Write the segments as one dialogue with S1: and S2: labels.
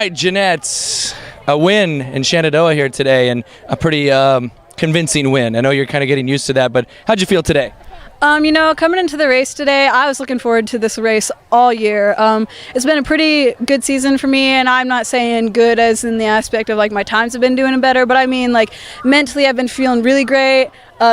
S1: Right, Jeanette, a win in Shenandoah here today, and a pretty convincing win. I know you're kind of getting used to that, but how'd you feel today?
S2: Coming into the race today, I was looking forward to this race all year. It's been a pretty good season for me, and I'm not saying good as in the aspect of like my times have been doing better, but I mean like mentally I've been feeling really great.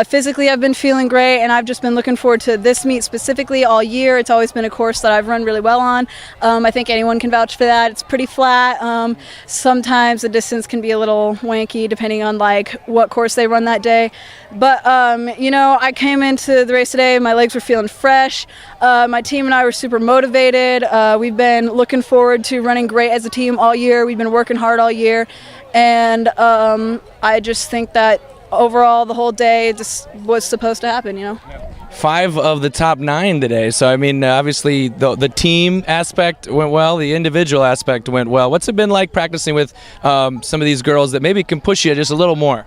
S2: Physically I've been feeling great, and I've just been looking forward to this meet specifically all year. It's always been a course that I've run really well on. I think anyone can vouch for that. It's pretty flat. Sometimes the distance can be a little wanky depending on like what course they run that day. But I came into the race today, my legs were feeling fresh. My team and I were super motivated. We've been looking forward to running great as a team all year. We've been working hard all year, and I just think that overall the whole day just was supposed to happen.
S1: 5 of the top 9 today. So, I mean, obviously the team aspect went well, the individual aspect went well. What's it been like practicing with some of these girls that maybe can push you just a little more?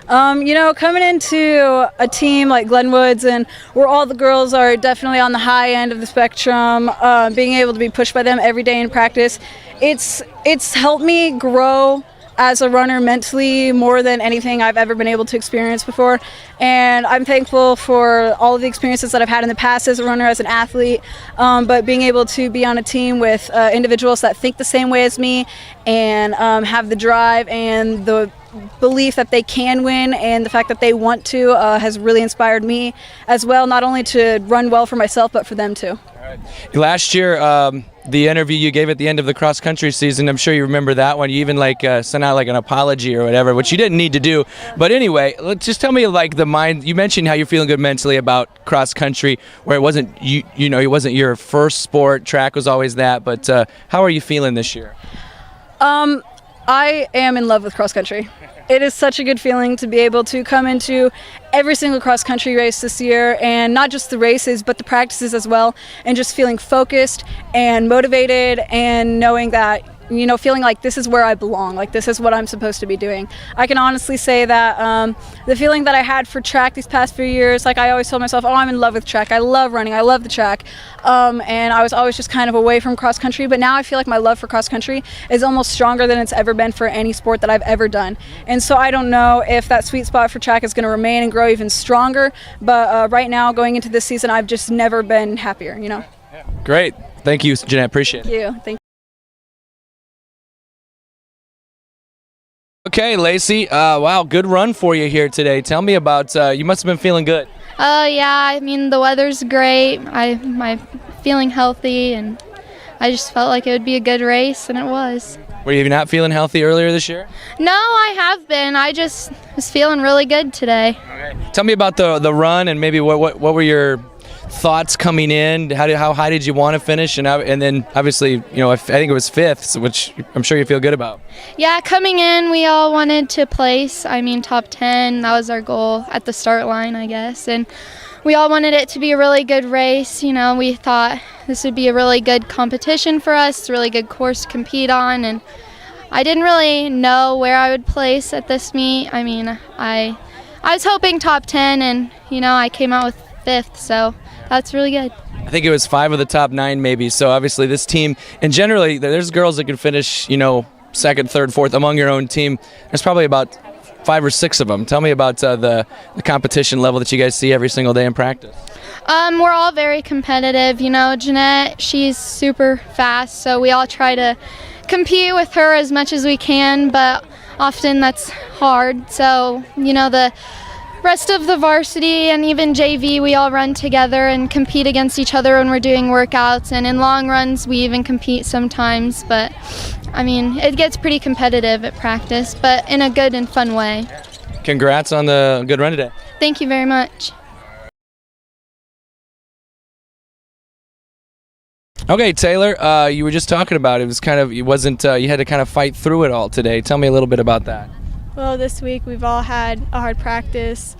S2: Coming into a team like Glenwood's and where all the girls are definitely on the high end of the spectrum, being able to be pushed by them every day in practice, it's helped me grow as a runner mentally more than anything I've ever been able to experience before. And I'm thankful for all of the experiences that I've had in the past as a runner, as an athlete, but being able to be on a team with individuals that think the same way as me and have the drive and the belief that they can win and the fact that they want to has really inspired me as well, not only to run well for myself but for them too.
S1: Last year, the interview you gave at the end of the cross-country season, I'm sure you remember that one. You even sent out like an apology or whatever, which you didn't need to do. But anyway, just tell me like the mind. You mentioned how you're feeling good mentally about cross-country, where it wasn't it wasn't your first sport. Track was always that. But how are you feeling this year?
S2: I am in love with cross-country. It is such a good feeling to be able to come into every single cross-country race this year, and not just the races but the practices as well, and just feeling focused and motivated and knowing that feeling like this is where I belong, like this is what I'm supposed to be doing. I can honestly say that the feeling that I had for track these past few years, like I always told myself, I'm in love with track, I love running, I love the track, and I was always just kind of away from cross country, but now I feel like my love for cross country is almost stronger than it's ever been for any sport that I've ever done. And so I don't know if that sweet spot for track is going to remain and grow even stronger, but right now going into this season I've just never been happier.
S1: Great. Thank you, Jeanette. Appreciate it.
S2: Thank you. Thank you.
S1: Okay, Lacey, wow, good run for you here today. Tell me about, you must have been feeling good.
S3: Yeah, I mean, the weather's great. I'm feeling healthy, and I just felt like it would be a good race, and it was.
S1: Were you not feeling healthy earlier this year?
S3: No, I have been. I just was feeling really good today.
S1: Okay. Tell me about the run, and maybe what were your thoughts coming in? How high did you want to finish? And then obviously, I think it was 5th, which I'm sure you feel good about.
S3: Yeah, coming in, we all wanted to place. Top 10. That was our goal at the start line, I guess. And we all wanted it to be a really good race. We thought this would be a really good competition for us. It's a really good course to compete on. And I didn't really know where I would place at this meet. I was hoping top 10, and I came out with 5th, so that's really good.
S1: I think it was 5 of the top 9 maybe. So obviously this team, and generally there's girls that can finish, 2nd, 3rd, 4th among your own team. There's probably about 5 or 6 of them. Tell me about the competition level that you guys see every single day in practice.
S3: We're all very competitive. Jeanette, she's super fast, so we all try to compete with her as much as we can, but often that's hard. So, the rest of the varsity and even JV, we all run together and compete against each other when we're doing workouts, and in long runs we even compete sometimes, but it gets pretty competitive at practice, but in a good and fun way.
S1: Congrats on the good run today.
S3: Thank you very much.
S1: Okay, Taylor, you were just talking about you had to kind of fight through it all today. Tell me a little bit about that.
S4: Well, this week we've all had a hard practice,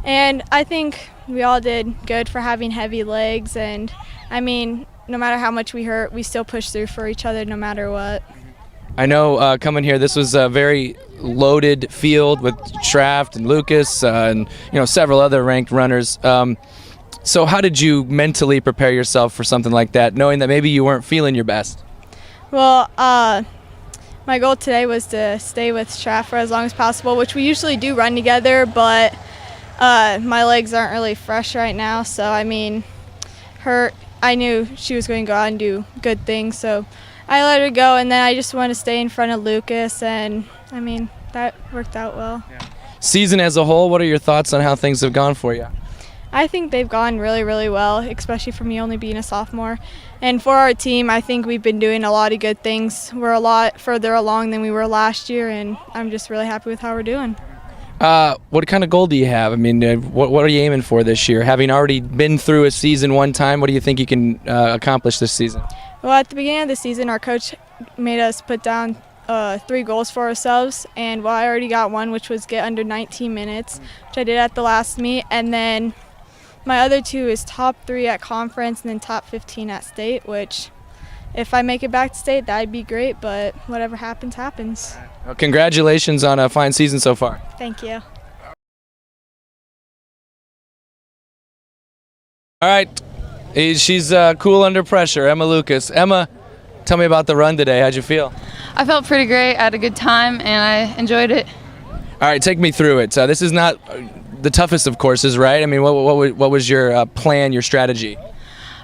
S4: and I think we all did good for having heavy legs, and no matter how much we hurt, we still push through for each other no matter what.
S1: I know coming here, this was a very loaded field with Schraft and Lucas and several other ranked runners. So how did you mentally prepare yourself for something like that, knowing that maybe you weren't feeling your best?
S4: Well, my goal today was to stay with Strat for as long as possible, which we usually do run together, but my legs aren't really fresh right now. So, I mean, I knew she was going to go out and do good things, so I let her go, and then I just wanted to stay in front of Lucas, and, I mean, that worked out well.
S1: Yeah. Season as a whole, what are your thoughts on how things have gone for you?
S4: I think they've gone really, really well, especially for me only being a sophomore. And for our team, I think we've been doing a lot of good things. We're a lot further along than we were last year, and I'm just really happy with how we're doing.
S1: What kind of goal do you have? I mean, what are you aiming for this year? Having already been through a season one time, what do you think you can accomplish this season?
S4: Well, at the beginning of the season, our coach made us put down 3 goals for ourselves, and I already got one, which was get under 19 minutes, which I did at the last meet, and then my other 2 is top 3 at conference and then top 15 at state, which if I make it back to state, that'd be great, but whatever happens, happens.
S1: Well, congratulations on a fine season so far.
S4: Thank you.
S1: All right, she's cool under pressure, Emma Lucas. Emma, tell me about the run today. How'd you feel?
S5: I felt pretty great. I had a good time, and I enjoyed it.
S1: All right, take me through it. This is not the toughest of courses, right? I mean, what was your plan, your strategy?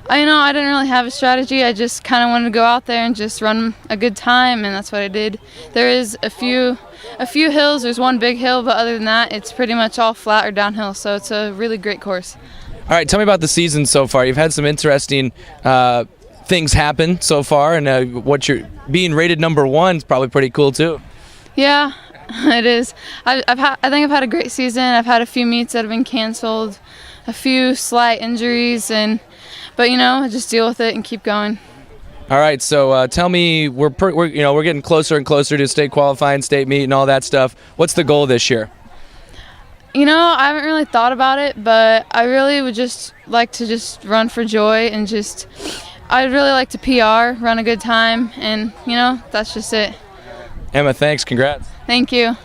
S5: I didn't really have a strategy. I just kind of wanted to go out there and just run a good time, and that's what I did. There is a few hills. There's one big hill, but other than that, it's pretty much all flat or downhill, so it's a really great course.
S1: All right, tell me about the season so far. You've had some interesting things happen so far, and what you're being rated number 1 is probably pretty cool too.
S5: Yeah, it is. I think I've had a great season. I've had a few meets that have been canceled, a few slight injuries, but I just deal with it and keep going.
S1: All right, so tell me, we're getting closer and closer to state qualifying, state meet, and all that stuff. What's the goal this year?
S5: I haven't really thought about it, but I really would just like to just run for joy and I'd really like to PR, run a good time, and that's just it.
S1: Emma, thanks. Congrats.
S5: Thank you.